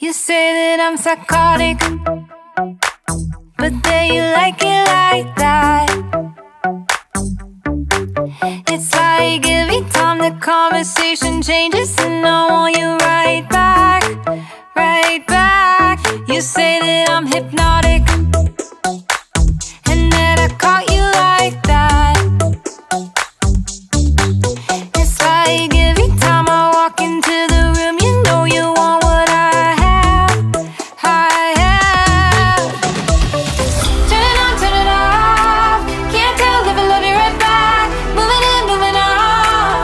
You say that I'm psychotic, but then you like it like that. It's like every time the conversation changes, and I want you right back, right back. You say that I'm hypnotic, and that I caught you like that. It's like every time I walk into the room, you know you want what I have, I have. Turn it on, turn it off. Can't tell if I love you right back. Moving in, moving on.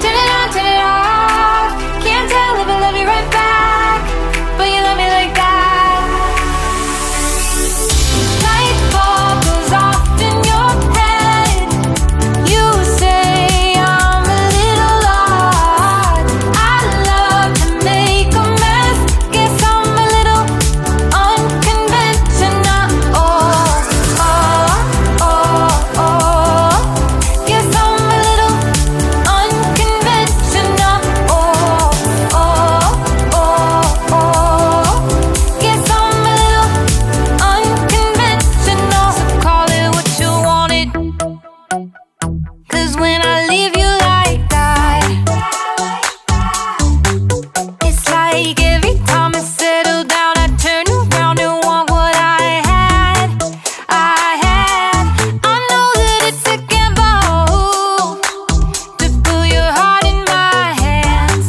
Turn it on, turn it off. Can't tell if I love you right back, but you love me like that. Light bulb goes off in your head. You say I'm a little odd. I love to make a mess. Guess I'm a little unconventional. Oh, oh, oh, oh. Guess I'm a little unconventional. Oh, oh, oh, oh. Guess I'm a little unconventional. So call it what you wanted, 'cause when I leave you like that, it's like every time I settle down, I turn around and want what I had, I had. I know that it's a gamble to put your heart in my hands,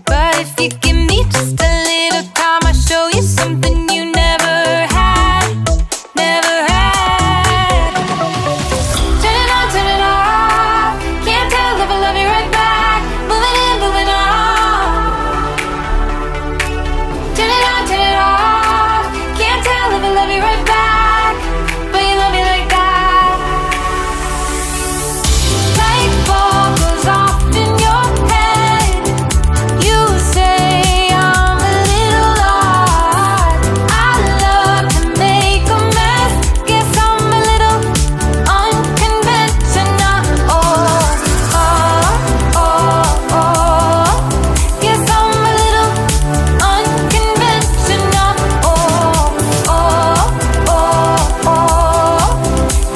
but if you give me just a little time, I'll show you something you never had, never had. Turn it on, turn it off. Can't tell if I love you right back. Moving in, moving on. Turn it on, turn it off. Can't tell if I love you right back, but you love me like that. Light bulb goes off in your head. You say I'm a little odd. I love to make a mess. Guess I'm a little unconventional. Oh, oh, oh, oh. Guess I'm a little unconventional. Oh, oh, oh, oh.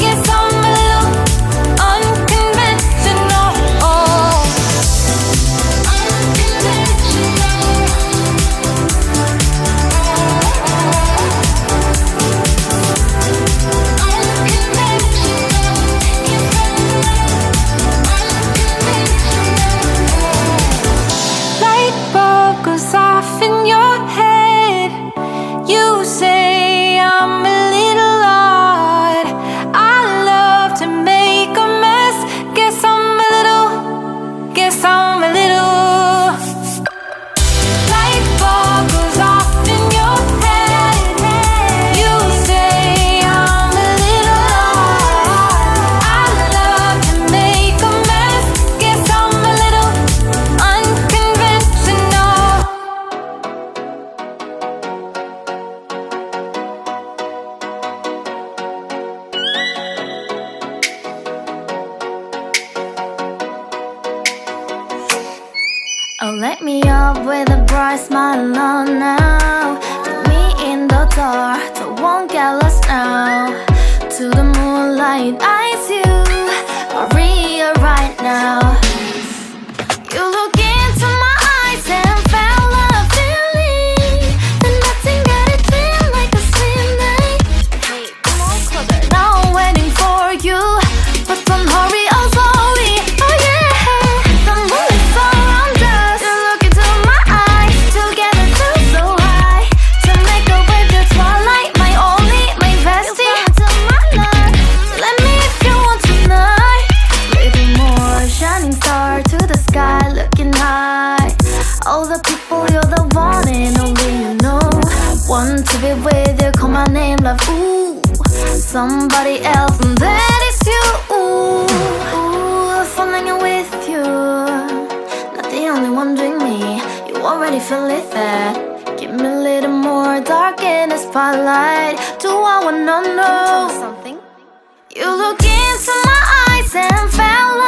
Guess I'm a little unconventional. Oh, light bulb goes off in your head. You say I'm a little odd. I love to make a mess. Guess I'm a little, guess I'm a little. Light bulb goes off in your head. You say I'm a little odd. I love to make a mess. Guess I'm a little unconventional. Oh, let me up with a bright smile on now. Put me in the dark, so won't get lost now. To the moonlight, eyes you, Maria right now. You look into my eyes and felt a feeling that nothing got it feel like a slim night. Hey, come on, closer. Now I'm waiting for you, but don't hurry, oh slowly. Oh yeah, the moon is around us. You look into my eyes, together feel so high. To make a wave, the twilight, my only, my bestie. You fall into my life. Let me if you want tonight. Little more shining star to the sky, looking high. All the people, you're the one and only you know. Want to be with you, call my name, love. Ooh, somebody else, and that is you. Ooh, ooh, falling in with you. Not the only one doing me. You already feel it there. Give me a little more dark in the spotlight. Do I wanna know something? You look into my eyes and fell